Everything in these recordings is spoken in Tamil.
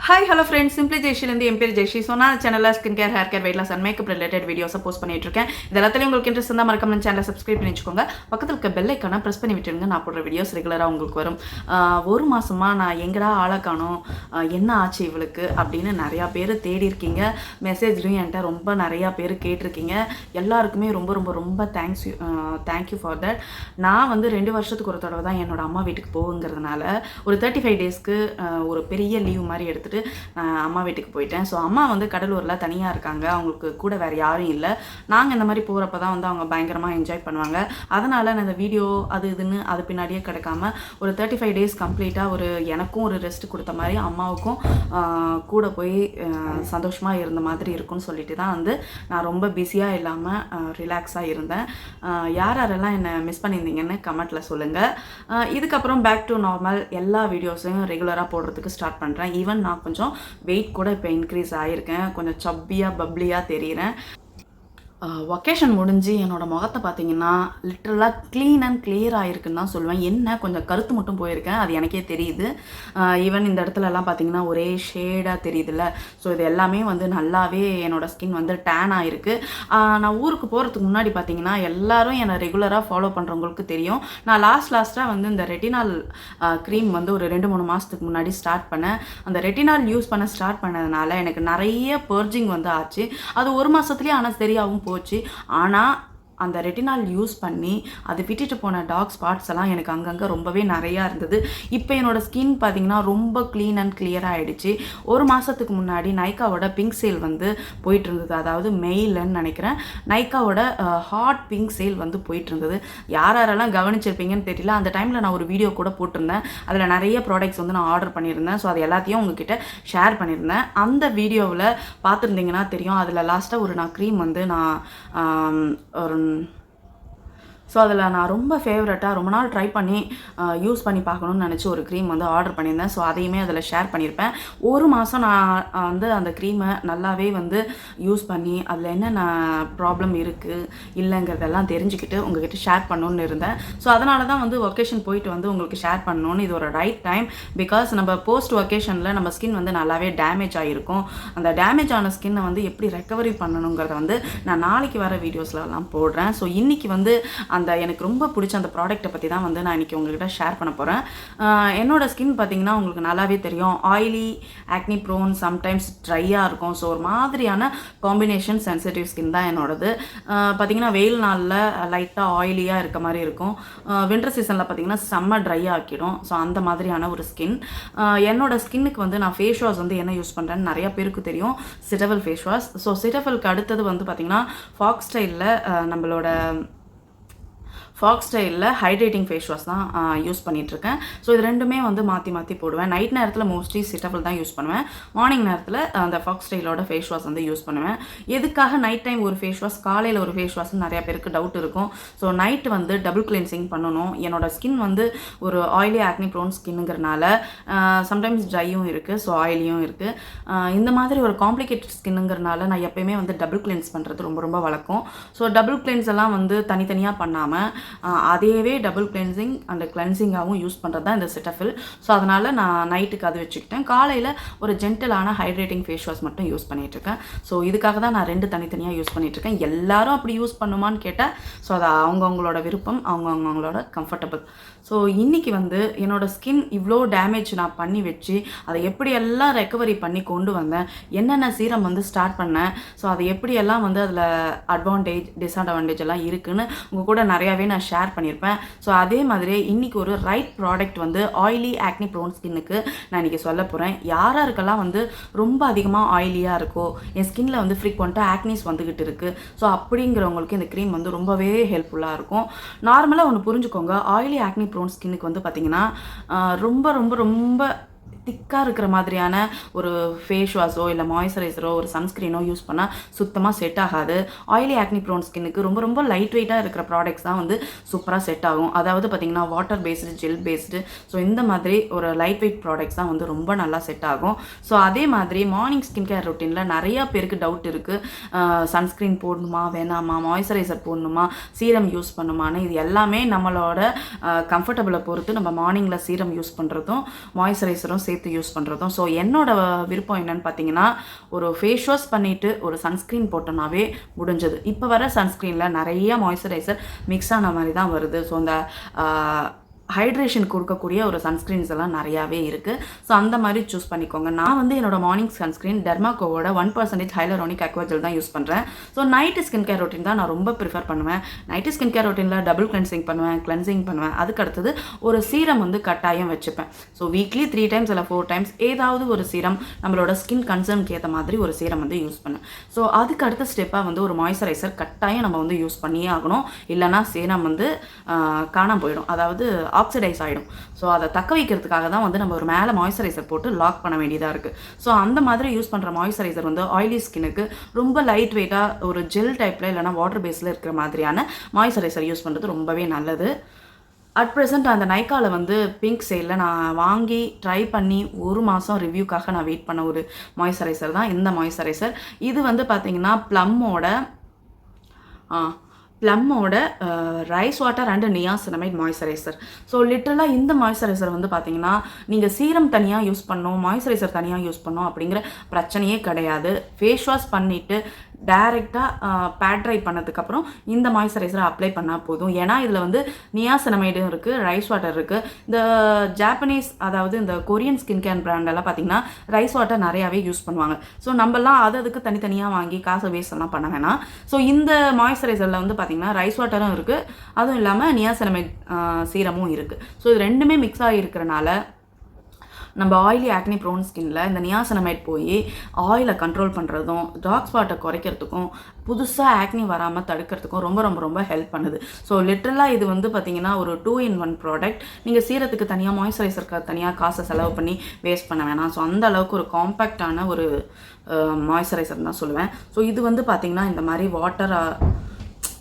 Hi, hello friends. Simply ஜெய்ஷிலேருந்து என் பேர் ஜெய்ஷி. ஸோ நான் சேனலில் skin care, hair care, weight loss and makeup related வீடியோஸை போஸ்ட் பண்ணிட்டு இருக்கேன். இது எல்லாத்துலையும் உங்களுக்கு இன்ட்ரெஸ்ட் இருந்தால் மறக்காம நம்ம சேனலை சப்ஸ்கிரைப் பண்ணி வச்சுக்கோங்க. பக்கத்தில் இருக்க பெல் ஐக்கானை ப்ரெஸ் பண்ணி விட்டுருங்க. நான் போடுற வீடியோஸ் ரெகுலராக உங்களுக்கு வரும். ஒரு மாதமாக நான் எங்கடா ஆளை காணோம், என்ன ஆச்சு இவளுக்கு அப்படின்னு நிறையா பேர் தேடி இருக்கீங்க. மெசேஜ்லையும் என்கிட்ட ரொம்ப நிறையா பேர் கேட்டிருக்கீங்க. எல்லாருக்குமே ரொம்ப ரொம்ப ரொம்ப தேங்க்யூ ஃபார் தட். நான் வந்து 2 வருஷத்துக்கு ஒரு தடவை தான் என்னோட அம்மா வீட்டுக்கு போகுங்கிறதுனால ஒரு 35 டேஸ்க்கு ஒரு பெரிய லீவ் மாதிரி எடுத்துகிட்டு அம்மா வீட்டுக்கு போயிட்டேன். ஸோ அம்மா வந்து கடலூரில் தனியாக இருக்காங்க. அவங்களுக்கு கூட வேறு யாரும் இல்லை. நாங்கள் இந்த மாதிரி போகிறப்ப தான் வந்து அவங்க பயங்கரமாக என்ஜாய் பண்ணுவாங்க. அதனால் நான் இந்த வீடியோ அது இதுன்னு அது பின்னாடியே கிடக்காம ஒரு 35 டேஸ் கம்ப்ளீட்டாக ஒரு எனக்கும் ஒரு ரெஸ்ட் கொடுத்த மாதிரி அம்மாவுக்கும் கூட போய் சந்தோஷமாக இருந்த மாதிரி இருக்குன்னு சொல்லிட்டு தான் வந்து நான் ரொம்ப பிஸியாக இல்லாமல் ரிலாக்ஸாக இருந்தேன். யாரெல்லாம் என்னை மிஸ் பண்ணியிருந்தீங்கன்னு கமெண்ட்டில் சொல்லுங்கள். இதுக்கப்புறம் பேக் டு நார்மல் எல்லா வீடியோஸையும் ரெகுலராக போடுறதுக்கு ஸ்டார்ட் பண்ணுறேன். ஈவன் நான் கொஞ்சம் வெயிட் கூட இப்போ இன்க்ரீஸ் ஆகியிருக்கேன். கொஞ்சம் சப்பியாக பப்ளியாக தெரிகிறேன். ஒகேஷன் முடிஞ்சு என்னோடய முகத்தை பார்த்தீங்கன்னா லிட்ரலாக க்ளீன் அண்ட் கிளியர் ஆகிருக்குன்னு தான் சொல்லுவேன். என்ன கொஞ்சம் கருத்து மட்டும் போயிருக்கேன், அது எனக்கே தெரியுது. ஈவன் இந்த இடத்துலலாம் பார்த்தீங்கன்னா ஒரே ஷேடாக தெரியுதுல்ல. ஸோ இது எல்லாமே வந்து நல்லாவே என்னோடய ஸ்கின் வந்து டேன் ஆகிருக்கு. நான் ஊருக்கு போகிறதுக்கு முன்னாடி பார்த்தீங்கன்னா எல்லாரும் என்னை ரெகுலராக ஃபாலோ பண்ணுறவங்களுக்கு தெரியும். நான் லாஸ்ட்டாக வந்து இந்த ரெட்டினால் க்ரீம் வந்து ஒரு 2-3 மாதத்துக்கு முன்னாடி ஸ்டார்ட் பண்ணேன். அந்த ரெட்டினால் யூஸ் பண்ண ஸ்டார்ட் பண்ணதுனால எனக்கு நிறைய பர்ஜிங் வந்து ஆச்சு. அது 1 மாதத்துலேயே ஆனால் சரியாகவும் போச்சு. ஆனால் அந்த ரெட்டினால் யூஸ் பண்ணி அது விட்டுட்டு போன டார்க் ஸ்பாட்ஸ் எல்லாம் எனக்கு அங்கங்கே ரொம்பவே நிறையா இருந்தது. இப்போ என்னோடய ஸ்கின் பார்த்திங்கன்னா ரொம்ப க்ளீன் அண்ட் கிளியராக ஆகிடுச்சு. 1 மாதத்துக்கு முன்னாடி நைக்காவோட பிங்க் சேல் வந்து போயிட்டு இருந்தது. அதாவது மெயில்னு நினைக்கிறேன். நைக்காவோட ஹாட் பிங்க் சேல் வந்து போயிட்டு இருந்தது. யாரெல்லாம் கவனிச்சிருப்பீங்கன்னு தெரியல. அந்த டைமில் நான் ஒரு வீடியோ கூட போட்டிருந்தேன். அதில் நிறைய ப்ராடக்ட்ஸ் வந்து நான் ஆர்டர் பண்ணியிருந்தேன். ஸோ அது எல்லாத்தையும் உங்ககிட்ட ஷேர் பண்ணியிருந்தேன். அந்த வீடியோவில் பார்த்துருந்தீங்கன்னா தெரியும். அதில் லாஸ்ட்டாக ஒரு நான் க்ரீம் வந்து நான் ஒரு ஸோ அதில் நான் ரொம்ப ஃபேவரட்டாக ரொம்ப நாள் ட்ரை பண்ணி யூஸ் பண்ணி பார்க்கணுன்னு நினச்சி ஒரு க்ரீம் வந்து ஆர்டர் பண்ணியிருந்தேன். ஸோ அதையுமே அதில் ஷேர் பண்ணியிருப்பேன். 1 மாதம் நான் வந்து அந்த க்ரீமை நல்லாவே வந்து யூஸ் பண்ணி அதில் என்னென்ன ப்ராப்ளம் இருக்குது இல்லைங்கிறதெல்லாம் தெரிஞ்சுக்கிட்டு உங்கள்கிட்ட ஷேர் பண்ணணுன்னு இருந்தேன். ஸோ அதனால தான் வந்து ஒகேஷன் போயிட்டு வந்து உங்களுக்கு ஷேர் பண்ணணுன்னு இது ஒரு ரைட் டைம். பிகாஸ் நம்ம போஸ்ட் ஒகேஷனில் நம்ம ஸ்கின் வந்து நல்லாவே டேமேஜ் ஆகிருக்கும். அந்த டேமேஜ் ஆன ஸ்கின்னை வந்து எப்படி ரெக்கவரி பண்ணணுங்கிறத வந்து நான் நாளைக்கு வர வீடியோஸ்லலாம் போடுறேன். ஸோ இன்றைக்கி வந்து அந்த எனக்கு ரொம்ப பிடிச்ச அந்த ப்ராடக்ட்டை பற்றி தான் வந்து நான் இன்றைக்கி உங்கள்கிட்ட ஷேர் பண்ண போகிறேன். என்னோடய ஸ்கின் பார்த்திங்கன்னா உங்களுக்கு நல்லாவே தெரியும். ஆயிலி, ஆக்னி ப்ரோன், சம்டைம்ஸ் ட்ரையாக இருக்கும். ஸோ ஒரு மாதிரியான காம்பினேஷன் சென்சிட்டிவ் ஸ்கின் தான் என்னோடது. பார்த்திங்கன்னா வெயில் நாளில் லைட்டாக ஆயிலியாக இருக்க மாதிரி இருக்கும். வின்டர் சீசனில் பார்த்திங்கன்னா செம்ம ட்ரை ஆக்கிடும். ஸோ அந்த மாதிரியான ஒரு ஸ்கின். என்னோடய ஸ்கின்னுக்கு வந்து நான் ஃபேஸ் வாஷ் வந்து என்ன யூஸ் பண்ணுறேன்னு நிறைய பேருக்கு தெரியும். சிட்டவல் ஃபேஸ் வாஷ். ஸோ சிட்டவலுக்கு அடுத்தது வந்து பார்த்திங்கன்னா ஃபாக்ஸ் ஸ்டைலில் ஹைட்ரேட்டிங் ஃபேஸ் வாஷ் தான் யூஸ் பண்ணிகிட்ருக்கேன். ஸோ இது ரெண்டுமே வந்து மாற்றி போடுவேன். நைட் நேரத்தில் மோஸ்ட்லி சிட்டபிள் தான் யூஸ் பண்ணுவேன். மார்னிங் நேரத்தில் அந்த ஃபாக்ஸ் ஸ்டைலோட ஃபேஸ் வாஷ் வந்து யூஸ் பண்ணுவேன். எதுக்காக நைட் டைம் ஒரு ஃபேஸ் வாஷ், காலையில் ஒரு ஃபேஸ் வாஷ்னு நிறையா பேருக்கு டவுட் இருக்கும். ஸோ நைட்டு வந்து டபுள் கிளென்சிங் பண்ணணும். என்னோடய ஸ்கின் வந்து ஒரு ஆயிலி ஆக்னி ப்ரோன் ஸ்கின்னுங்கிறனால சம்டைம்ஸ் ட்ரையும் இருக்குது, ஸோ ஆயிலியும் இருக்குது. இந்த மாதிரி ஒரு காம்ப்ளிகேட்டட் ஸ்கின்னுங்கிறனால நான் எப்போயுமே வந்து டபுள் கிளென்ஸ் பண்ணுறது ரொம்ப ரொம்ப வழக்கம். ஸோ டபுள் கிளென்ஸ் எல்லாம் வந்து தனித்தனியாக பண்ணாமல் அதேவே டபுள் கிளென்சிங் அண்ட் கிளென்சிங்காகவும் யூஸ் பண்ணுறது தான் இந்த சிட்டஃபில். ஸோ அதனால் நான் நைட்டுக்கு அது வச்சுக்கிட்டேன். காலையில் ஒரு ஜென்டலான ஹைட்ரேட்டிங் ஃபேஸ் வாஷ் மட்டும் யூஸ் பண்ணிகிட்ருக்கேன். ஸோ இதுக்காக தான் நான் 2 தனித்தனியாக யூஸ் பண்ணிகிட்ருக்கேன். எல்லாரும் அப்படி யூஸ் பண்ணுமான்னு கேட்டால் ஸோ அது அவங்கவுங்களோட விருப்பம், அவங்கவுங்களோட கம்ஃபர்டபுள். ஸோ இன்றைக்கி வந்து என்னோடய ஸ்கின் இவ்வளோ டேமேஜ் நான் பண்ணி வச்சு அதை எப்படியெல்லாம் ரெக்கவரி பண்ணி கொண்டு வந்தேன், என்னென்ன சீரம் வந்து ஸ்டார்ட் பண்ணேன், ஸோ அது எப்படியெல்லாம் வந்து அதில் அட்வான்டேஜ் டிஸ்அட்வான்டேஜ் எல்லாம் இருக்குதுன்னு உங்கள் கூட நிறையாவே நான் ஷேர் பண்ணியிருப்பேன். ஸோ அதே மாதிரி இன்றைக்கி ஒரு ரைட் ப்ராடக்ட் வந்து ஆயிலி ஆக்னி ப்ரோன் ஸ்கின்னுக்கு நான் இன்றைக்கி சொல்ல போகிறேன். யாராருக்கெல்லாம் வந்து ரொம்ப அதிகமாக ஆயிலியாக இருக்கோ, என் ஸ்கின்னில் வந்து ஃப்ரீக்வெண்ட்டாக ஆக்னிஸ் வந்துக்கிட்டு இருக்குது, ஸோ அப்படிங்கிறவங்களுக்கு இந்த க்ரீம் வந்து ரொம்பவே ஹெல்ப்ஃபுல்லாக இருக்கும். நார்மலாக ஒன்று புரிஞ்சுக்கோங்க. ஆயிலி ஆக்னி ப்ரோன் ஸ்கின்னுக்கு வந்து பார்த்திங்கன்னா ரொம்ப ரொம்ப ரொம்ப திக்காக இருக்கிற மாதிரியான ஒரு ஃபேஸ் வாஷோ இல்லை மாய்ஸ்சரைசரோ ஒரு சன்ஸ்க்ரீனோ யூஸ் பண்ணால் சுத்தமாக செட் ஆகாது. ஆயிலி ஆக்னி ப்ரோன் ஸ்கின்னுக்கு ரொம்ப ரொம்ப லைட் வெயிட்டாக இருக்கிற ப்ராடக்ட்ஸ் தான் வந்து சூப்பராக செட் ஆகும். அதாவது பார்த்திங்கன்னா water based, gel based, so இந்த மாதிரி ஒரு லைட் வெயிட் ப்ராடக்ட்ஸ் தான் வந்து ரொம்ப நல்லா செட் ஆகும். ஸோ அதே மாதிரி மார்னிங் ஸ்கின் கேர் ரொட்டீனில் நிறையா பேருக்கு டவுட் இருக்குது. சன்ஸ்க்ரீன் போடணுமா வேணாமா, மாய்ஸ்சரைசர் போடணுமா, சீரம் யூஸ் பண்ணுமான்னு. இது எல்லாமே நம்மளோட கம்ஃபர்டபுளை பொறுத்து நம்ம மார்னிங்கில் சீரம் யூஸ் பண்ணுறதும் மாய்ஸ்சரைசரும் சேர்த்து யூஸ் பண்ணுறதும். ஸோ என்னோட விருப்பம் என்னென்னு பார்த்தீங்கன்னா, ஒரு ஃபேஸ் வாஷ் பண்ணிவிட்டு ஒரு சன்ஸ்க்ரீன் போட்டோன்னாவே முடிஞ்சது. இப்போ வர சன்ஸ்க்ரீனில் நிறைய மாய்ஸ்சரைசர் மிக்ஸ் ஆன மாதிரி தான் வருது. ஸோ அந்த ஹைட்ரேஷன் கொடுக்கக்கூடிய ஒரு சன்ஸ்க்ரீன்ஸ் எல்லாம் நிறையாவே இருக்குது. ஸோ அந்த மாதிரி சூஸ் பண்ணிக்கோங்க. நான் வந்து என்னோட மார்னிங் சன்ஸ்க்ரீன் டெர்மாகோவோட 1% ஹைலரோனிக் அக்வாஜெல் தான் யூஸ் பண்ணுறேன். So night skin care routine தான் நான் ரொம்ப ப்ரிஃபர் பண்ணுவேன். நைட்டு ஸ்கின் கேர் ரொட்டீனில் டபுள் கிளென்சிங் பண்ணுவேன். அதுக்கு அடுத்தது ஒரு சீரம் வந்து கட்டாயம் வச்சுப்பேன். ஸோ வீக்லி 3 டைம்ஸ் இல்லை 4 டைம்ஸ் ஏதாவது ஒரு சீரம் நம்மளோட ஸ்கின் கன்சர்னுக்கு ஏற்ற மாதிரி ஒரு சீரம் வந்து யூஸ் பண்ணேன். ஸோ அதுக்கு அடுத்த ஸ்டெப்பாக வந்து ஒரு மாய்ஸ்சரைசர் கட்டாயம் நம்ம வந்து யூஸ் பண்ணியே ஆகணும். இல்லைனா சீரம் வந்து காணாமல் போயிடும், அதாவது ஆக்சிடைஸ் ஆகிடும். ஸோ அதை தக்க வைக்கிறதுக்காக தான் வந்து நம்ம ஒரு மேலே மாய்ஸ்சரைசர் போட்டு லாக் பண்ண வேண்டியதாக இருக்குது. ஸோ அந்த மாதிரி யூஸ் பண்ணுற மாய்ஸ்சரைசர் வந்து ஆயிலி ஸ்கின்னுக்கு ரொம்ப லைட் வெயிட்டாக ஒரு ஜெல் டைப்பில் இல்லைனா வாட்டர் பேஸில் இருக்கிற மாதிரியான மாய்ஸ்சரைசர் யூஸ் பண்ணுறது ரொம்பவே நல்லது. அட் ப்ரெசென்ட் அந்த நைக்காவில் வந்து பிங்க் சேலில் நான் வாங்கி ட்ரை பண்ணி 1 மாதம் ரிவ்யூக்காக நான் வெயிட் பண்ண ஒரு மாய்ஸ்சரைசர் தான் இந்த மாய்ஸ்சரைசர். இது வந்து பார்த்திங்கன்னா ப்ளம்மோட rice water and niacinamide moisturiser. So லிட்டரலாக இந்த மாய்ஸ்சரைசர் வந்து பார்த்தீங்கன்னா நீங்கள் சீரம் தனியாக யூஸ் பண்ணணும், மாய்ஸ்சரைசர் தனியாக யூஸ் பண்ணணும் அப்படிங்கிற பிரச்சனையே கிடையாது. ஃபேஸ் வாஷ் பண்ணிவிட்டு டைரெக்டாக பேட் ட்ரை பண்ணதுக்கப்புறம் இந்த மாய்ஸ்சரைசரை அப்ளை பண்ணால் போதும். ஏன்னா இதில் வந்து நியாசினமைடும் இருக்குது, ரைஸ் வாட்டர் இருக்குது. இந்த ஜாப்பனீஸ் அதாவது இந்த கொரியன் ஸ்கின் கேர் பிராண்டெல்லாம் பார்த்திங்கன்னா ரைஸ் வாட்டர் நிறையாவே யூஸ் பண்ணுவாங்க. ஸோ நம்மலாம் அதுக்கு தனித்தனியாக வாங்கி காசை வேஸ்ட் எல்லாம் பண்ண வேணாம். ஸோ இந்த மாய்ஸ்சரைசரில் வந்து பார்த்திங்கன்னா ரைஸ் வாட்டரும் இருக்குது, அதுவும் இல்லாமல் நியாசினமைட் சீரமும் இருக்குது. ஸோ இது ரெண்டுமே மிக்ஸ் ஆகி இருக்கிறனால நம்ம ஆயிலி ஆக்னி ப்ரோன் ஸ்கின்ல இந்த நியாசினமைட் போய் ஆயிலை கண்ட்ரோல் பண்ணுறதும் டார்க் ஸ்பாட்டை குறைக்கிறதுக்கும் புதுசாக ஆக்னி வராமல் தடுக்கிறதுக்கும் ரொம்ப ரொம்ப ரொம்ப ஹெல்ப் பண்ணுது. ஸோ லிட்டரலாக இது வந்து பார்த்திங்கன்னா ஒரு 2-in-1 ப்ராடக்ட். நீங்கள் சீரத்துக்கு தனியாக மாய்ஸ்சரைசருக்கு தனியாக காசை செலவு பண்ணி வேஸ்ட் பண்ண வேணாம். ஸோ அந்த அளவுக்கு ஒரு காம்பேக்டான ஒரு மாய்ஸ்சரைசர் தான் சொல்லுவேன். ஸோ இது வந்து பார்த்திங்கன்னா இந்த மாதிரி வாட்டராக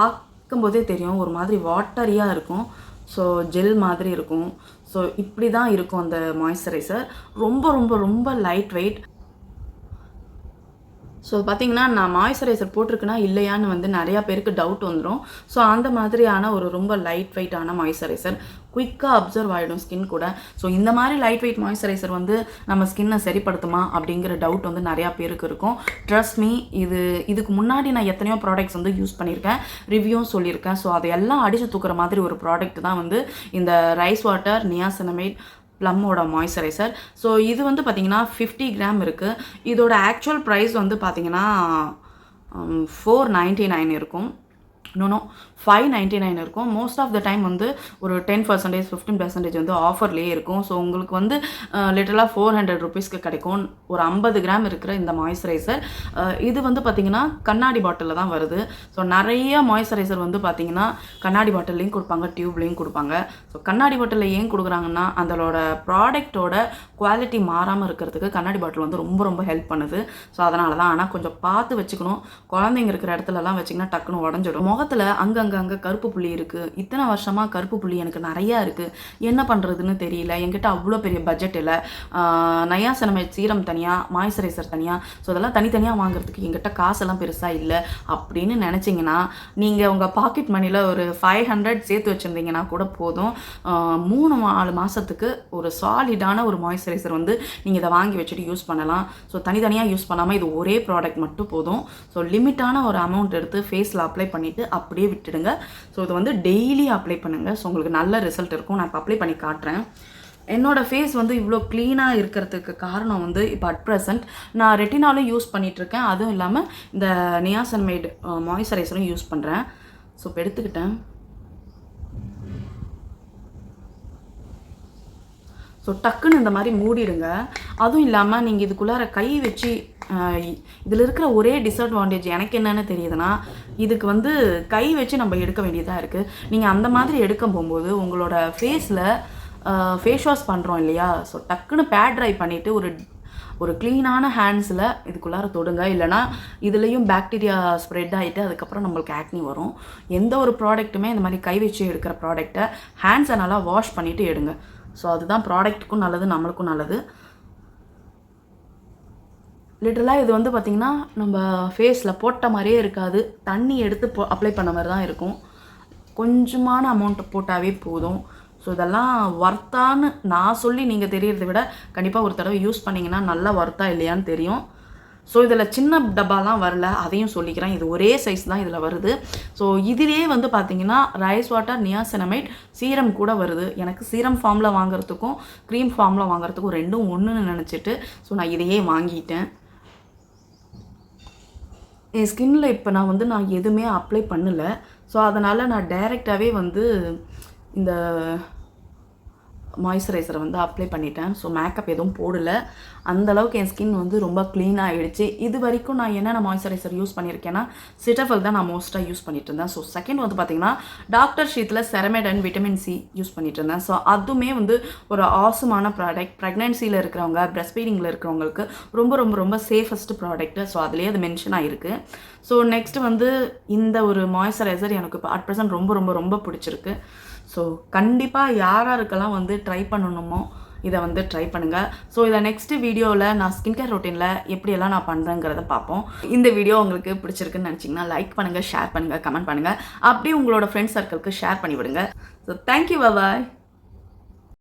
பார்க்கும்போதே தெரியும், ஒரு மாதிரி வாட்டரியாக இருக்கும். ஸோ ஜெல் மாதிரி இருக்கும். ஸோ இப்படி தான் இருக்கும் அந்த மாய்ஸ்சரைசர். ரொம்ப ரொம்ப ரொம்ப லைட் வெயிட். ஸோ பார்த்திங்கன்னா நான் மாய்ஸ்சரைசர் போட்டிருக்குன்னா இல்லையான்னு வந்து நிறையா பேருக்கு டவுட் வந்துடும். ஸோ அந்த மாதிரியான ஒரு ரொம்ப லைட் வெயிட்டான மாய்ஸ்சரைசர், குயிக்காக அப்சர்வ் ஆகிடும் ஸ்கின் கூட. ஸோ இந்த மாதிரி லைட் வெயிட் மாய்ஸ்சரைசர் வந்து நம்ம ஸ்கின்னை சரிப்படுத்துமா அப்படிங்கிற டவுட் வந்து நிறையா பேருக்கு இருக்கும். ட்ரஸ்ட் மீ, இதுக்கு முன்னாடி நான் எத்தனையோ ப்ராடக்ட்ஸ் வந்து யூஸ் பண்ணியிருக்கேன், ரிவ்யூவும் சொல்லியிருக்கேன். ஸோ அதையெல்லாம் அடித்து தூக்குற மாதிரி ஒரு ப்ராடக்ட் தான் வந்து இந்த ரைஸ் வாட்டர் நியாசினமைட் ப்ளம்மோட மாய்ஸ்சரைசர். ஸோ இது வந்து பார்த்திங்கன்னா 50 கிராம் இருக்குது. இதோட ஆக்சுவல் ப்ரைஸ் வந்து பார்த்திங்கன்னா 499 இருக்கும். நோ 599 இருக்கும். மோஸ்ட் ஆஃப் த டைம் வந்து ஒரு 10% 15% வந்து ஆஃபர்லேயே இருக்கும். ஸோ உங்களுக்கு வந்து லிட்டரலாக 400 ருபீஸ்க்கு கிடைக்கும் ஒரு 50 கிராம் இருக்கிற இந்த மாய்ஸ்சரைசர். இது வந்து பார்த்திங்கன்னா கண்ணாடி பாட்டிலில் தான் வருது. ஸோ நிறைய மாய்ஸ்சரைசர் வந்து பார்த்திங்கன்னா கண்ணாடி பாட்டில்லையும் கொடுப்பாங்க, டியூப்லேயும் கொடுப்பாங்க. ஸோ கண்ணாடி பாட்டிலில் ஏன் கொடுக்குறாங்கன்னா அதோட ப்ராடக்டோட குவாலிட்டி மாறாமல் இருக்கிறதுக்கு கண்ணாடி பாட்டில் வந்து ரொம்ப ரொம்ப ஹெல்ப் பண்ணுது. ஸோ அதனால தான். ஆனால் கொஞ்சம் பார்த்து வச்சுக்கணும். குழந்தைங்க இருக்கிற இடத்துலலாம் வச்சிங்கன்னா டக்குன்னு உடஞ்சிடும். முகத்தில் அங்கே கருப்பு புள்ளி இருக்குது. இத்தனை வருஷமாக கருப்பு புள்ளி எனக்கு நிறையா இருக்குது, என்ன பண்ணுறதுன்னு தெரியல. என்கிட்ட அவ்வளோ பெரிய பட்ஜெட் இல்லை. நியாசினமைட் சீரம் தனியாக, மாய்ஸ்சரைசர் தனியாக, ஸோ அதெல்லாம் தனித்தனியாக வாங்குறதுக்கு என்கிட்ட காசெல்லாம் பெருசாக இல்லை அப்படின்னு நினச்சிங்கன்னா நீங்கள் உங்கள் பாக்கெட் மணியில் ஒரு 500 சேர்த்து வச்சுருந்தீங்கன்னா கூட போதும். 3-4 மாதத்துக்கு ஒரு சாலிடான ஒரு மாய்ஸ்சரைசர் வந்து நீங்கள் இதை வாங்கி வச்சுட்டு யூஸ் பண்ணலாம். ஸோ தனித்தனியாக யூஸ் பண்ணாமல் இது ஒரே ப்ராடக்ட் மட்டும் போதும். ஸோ லிமிட்டான ஒரு அமௌண்ட் எடுத்து ஃபேஸில் அப்ளை பண்ணிவிட்டு அப்படியே விட்டுடுங்க. ஸோ இது வந்து டெய்லி அப்ளை பண்ணுங்கள். ஸோ உங்களுக்கு நல்ல ரிசல்ட் இருக்கும். நான் இப்போ அப்ளை பண்ணி காட்டுறேன். என்னோடய ஃபேஸ் வந்து இவ்வளோ க்ளீனாக இருக்கிறதுக்கு காரணம் வந்து இப்போ அட் ப்ரெசென்ட் நான் ரெட்டினாலும் யூஸ் பண்ணிகிட்ருக்கேன். அதுவும் இல்லாமல் இந்த நியாசினமைட் மாய்ஸ்சரைசரும் யூஸ் பண்ணுறேன். ஸோ இப்போ எடுத்துக்கிட்டேன். ஸோ டக்குன்னு இந்த மாதிரி மூடிடுங்க. அதுவும் இல்லாமல் நீங்கள் இதுக்குள்ளார கை வச்சு இதில் இருக்கிற ஒரே டிஸ்அட்வான்டேஜ் எனக்கு என்னென்னு தெரியுதுன்னா, இதுக்கு வந்து கை வச்சு நம்ம எடுக்க வேண்டியதாக இருக்குது. நீங்கள் அந்த மாதிரி எடுக்க போகும்போது உங்களோட ஃபேஸில் ஃபேஸ் வாஷ் பண்ணுறோம் இல்லையா, ஸோ டக்குன்னு பேட் ட்ரை பண்ணிவிட்டு ஒரு க்ளீனான ஹேண்ட்ஸில் இதுக்குள்ளார தொடுங்க. இல்லைனா இதுலேயும் பாக்டீரியா ஸ்ப்ரெட் ஆகிட்டு அதுக்கப்புறம் நம்மளுக்கு ஆக்னி வரும். எந்த ஒரு ப்ராடக்ட்டுமே இந்த மாதிரி கை வச்சு எடுக்கிற ப்ராடக்டை ஹேண்ட்ஸை நல்லா வாஷ் பண்ணிவிட்டு எடுங்க. ஸோ அதுதான் ப்ராடக்ட்டுக்கும் நல்லது, நம்மளுக்கும் நல்லது. லிட்டரலாக இது வந்து பார்த்திங்கன்னா நம்ம ஃபேஸில் போட்ட மாதிரியே இருக்காது, தண்ணி எடுத்து அப்ளை பண்ண மாதிரி தான் இருக்கும். கொஞ்சமான அமௌண்ட் போட்டாவே போதும். ஸோ இதெல்லாம் ஒர்த்தான்னு நான் சொல்லி நீங்கள் தெரியறதை விட கண்டிப்பாக ஒரு தடவை யூஸ் பண்ணிங்கன்னா நல்லா ஒர்த்தா இல்லையான்னு தெரியும். ஸோ இதில் சின்ன டப்பாலாம் வரல, அதையும் சொல்லிக்கிறேன். இது ஒரே சைஸ் தான் இதில் வருது. ஸோ இதிலே வந்து பார்த்தீங்கன்னா ரைஸ் வாட்டர், நியாசினமைட், சீரம் கூட வருது. எனக்கு சீரம் ஃபார்மில் வாங்குறதுக்கும் க்ரீம் ஃபார்மில் வாங்குறதுக்கும் ரெண்டும் ஒன்றுன்னு நினச்சிட்டு ஸோ நான் இதையே வாங்கிட்டேன். என் ஸ்கின்னில் இப்போ நான் எதுவுமே அப்ளை பண்ணலை. ஸோ அதனால் நான் டைரெக்டாகவே வந்து இந்த மாய்ஸ்சரைசரை வந்து அப்ளை பண்ணிட்டேன். ஸோ மேக்கப் எதுவும் போடலை. அந்தளவுக்கு என் ஸ்கின் வந்து ரொம்ப க்ளீனாக ஆகிடுச்சு. இது வரைக்கும் நான் என்னென்ன மாய்ஸ்சரைசர் யூஸ் பண்ணியிருக்கேன்னா சிட்டஃபல் தான் நான் மோஸ்ட்டாக யூஸ் பண்ணிட்டு இருந்தேன். ஸோ செகண்ட் வந்து பார்த்திங்கன்னா டாக்டர் ஷீத்தில் ceramide and vitamin C use பண்ணிட்டு இருந்தேன். ஸோ அதுவுமே வந்து ஒரு ஆசமான ப்ராடக்ட். ப்ரெக்னென்சியில் இருக்கிறவங்க, பிரஸ்ட் ஃபீடிங்கில் இருக்கிறவங்களுக்கு ரொம்ப ரொம்ப ரொம்ப சேஃபஸ்ட் ப்ராடக்ட்டு. ஸோ அதுலேயே அது மென்ஷன் ஆகிருக்கு. ஸோ நெக்ஸ்ட் வந்து இந்த ஒரு மாய்ஸ்சரைசர் எனக்கு இப்போ அட் ப்ரெசன்ட் ரொம்ப ரொம்ப ரொம்ப பிடிச்சிருக்கு. ஸோ கண்டிப்பாக யாராருக்கெல்லாம் வந்து ட்ரை பண்ணணுமோ இதை வந்து ட்ரை பண்ணுங்கள். ஸோ இதை நெக்ஸ்ட் வீடியோவில் நான் ஸ்கின் கேர் ரொட்டீனில் எப்படியெல்லாம் நான் பண்ணுறேங்கிறத பார்ப்போம். இந்த வீடியோ உங்களுக்கு பிடிச்சிருக்குன்னு நினச்சிங்கன்னா லைக் பண்ணுங்கள், ஷேர் பண்ணுங்கள், கமெண்ட் பண்ணுங்கள். அப்படியே உங்களோட ஃப்ரெண்ட்ஸ் சர்க்கிளுக்கு ஷேர் பண்ணிவிடுங்க. ஸோ தேங்க்யூ, பாய்.